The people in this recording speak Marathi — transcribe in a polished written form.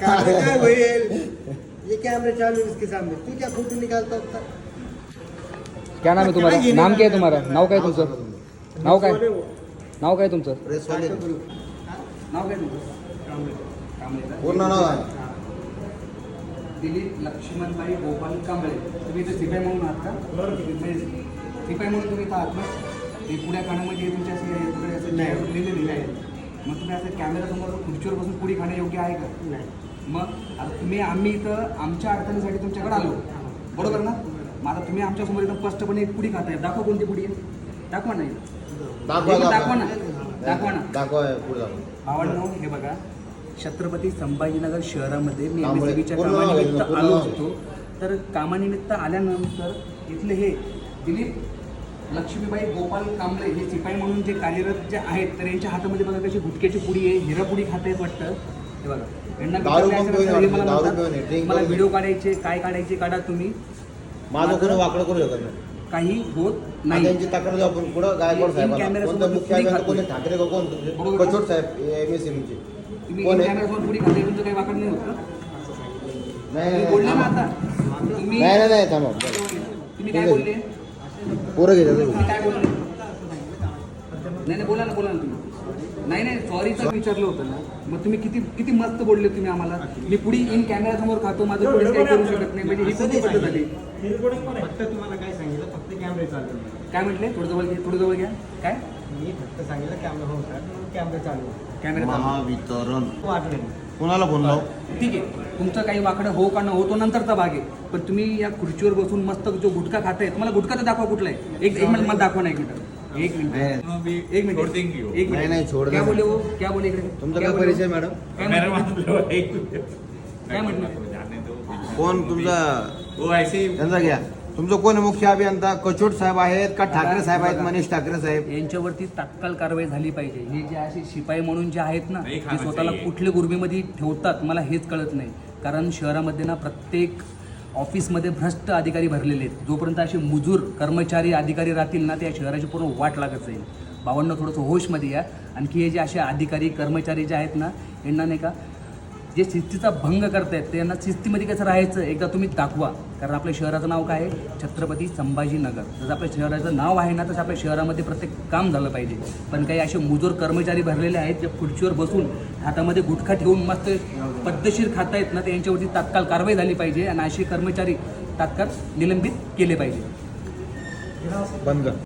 काय होईल, ये कैमरा चालू है इसके सामने, तू क्या फोटो निकालता होता? क्या नाम है तुम्हारा? नाम क्या है तुम्हारा? नाव काय तुमचं? नाव काय? नाव काय तुमचं? नाव काय तुमचं? पूर्ण नाव आहे दिलीप लक्ष्मणबाई गोपाल कांबळे. तुम्ही इथे सिपाई म्हणून आहात का? सिपाई म्हणून तुम्ही इथं आहात ना? हे पुढ्या कानामध्ये तुमच्या असं लिहिलेली आहे. मग तुम्ही असं कॅमेरासमोर खुर्चीवर बसून पुडी खाणं योग्य आहे का? नाही. मग आता आम्ही इथं आमच्या अडचणीसाठी तुमच्याकडे आलो, बरोबर ना? मग आता तुम्ही आमच्यासमोर एकदम स्पष्टपणे एक पुडी खाताय. दाखवा कोणती पुडी आहे, दाखवा नाही, दाखवा ना, दाखवा ना. दाखवा पुढे दाखवा. भावांनो, हे बघा, छत्रपती संभाजीनगर शहरामध्ये मी कांबळे. MSCBच्या पूर्ण कामानिमित्त पूर्ण आलो नाव. होतो. तर कामानिमित्त आल्यानंतर इथले हे दिलीप लक्ष्मीबाई गोपाल कांबळे हे सिपाई म्हणून जे कार्यरत जे आहेत, तर यांच्या हातामध्ये बघा कशी गुटक्याची पुडी आहे, हिरा पुडी खात आहेत वाटतं. हे बघा, यांना दारू पण पिऊन विचारलं, मला दारू म्हणतात, पिऊन ड्रिंक मला करून व्हिडिओ काढायचे, काय काढायचे काढा तुम्ही, माझं कोणी वाकडं करू शकत नाही. काही होत आता नाही. त्यांची तक्रार देऊ आपण पुढं गायकवाड साहेबांना. कॅमेऱ्यासमोर कोणतं मुख्य पुडी अभियंता खातोय. कोणी ठाकरे का कोण बरोबर. तुमचे? कचोट साहेब MSCBचे. तुम्ही कोण आहे? कॅमेऱ्यासमोर पुडी खाते, तुमचं काही वाकड नाही होत का? नाही तुम्ही नाही बोलले ना थांबा. आता, तुम्ही नाही नाही थांबा. तुम्ही काय बोलले? पोरं घेतात तुम्ही काय बोलले? नाही बोला ना तुम्ही. नाही सॉरीचं विचारलं होतं ना. मग तुम्ही किती मस्त बोलले तुम्ही आम्हाला. मी पुढे इन कॅमेऱ्यासमोर खातो, माझं पुढे काही करू शकत नाही, म्हणजे ही कोणती पद्धत झाली? फक्त तुम्हाला काय सांगितलं, फक्त कॅमेरा चालू. काय म्हटले? थोडं जवळ घ्या. काय मी फक्त सांगितलं कॅमेरा होता, कॅमेरा चालू. कॅमेरा महावितरण वाटलं कोणाला फोन लावू? ठीक आहे, तुमचं काही वाकडं हो का न हो तो नंतरचा भाग आहे. पण तुम्ही या खुर्चीवर बसून मस्त जो गुटखा खाताय, तुम्हाला गुटखा तर दाखवा कुठला आहे. एक मिनिट मला दाखवा ना. एक मिनिट नाही नाही छोड क्या बोले हो, क्या बोले इकडे? तुमचा क्या काय बोले हो? परिचय मॅडम? काय म्हटलं? कोण तुमचा? त्यांचा घ्या. तुमचं कोण मुख्य अभियंता? कचोट साहेब आहेत का ठाकरे साहेब आहेत? मनीष ठाकरे साहेब. यांच्यावरती तात्काळ कारवाई झाली पाहिजे. हे जे असे शिपाई म्हणून जे आहेत ना, ते स्वतःला कुठल्या गुरबीमध्ये ठेवतात मला हेच कळत नाही. कारण शहरामध्ये ना प्रत्येक ऑफिसमध्ये भ्रष्ट अधिकारी भरलेले आहेत. जोपर्यंत असे मुजूर कर्मचारी अधिकारी राहतील ना, त्या शहराची पूर्ण वाट लागत जाईल. भावांना थोडंसं होशमध्ये या. आणखी हे जे असे अधिकारी कर्मचारी जे आहेत ना, यांना नाही का जे शिस्तीचा भंग करतायत, त्यांना शिस्तीमध्ये कसं राहायचं एकदा तुम्ही दाखवा. कारण आपल्या शहराचं नाव काय आहे? छत्रपती संभाजीनगर. जसं आपल्या शहराचं नाव आहे ना, तसं आपल्या शहरामध्ये प्रत्येक काम झालं पाहिजे. पण काही असे मुजोर कर्मचारी भरलेले आहेत, जे खुर्चीवर बसून हातामध्ये गुटखा ठेवून मस्त पद्धतशीर खातायत ना, ते यांच्यावरती तात्काळ कारवाई झाली पाहिजे आणि असे कर्मचारी तात्काळ निलंबित केले पाहिजे. बंद.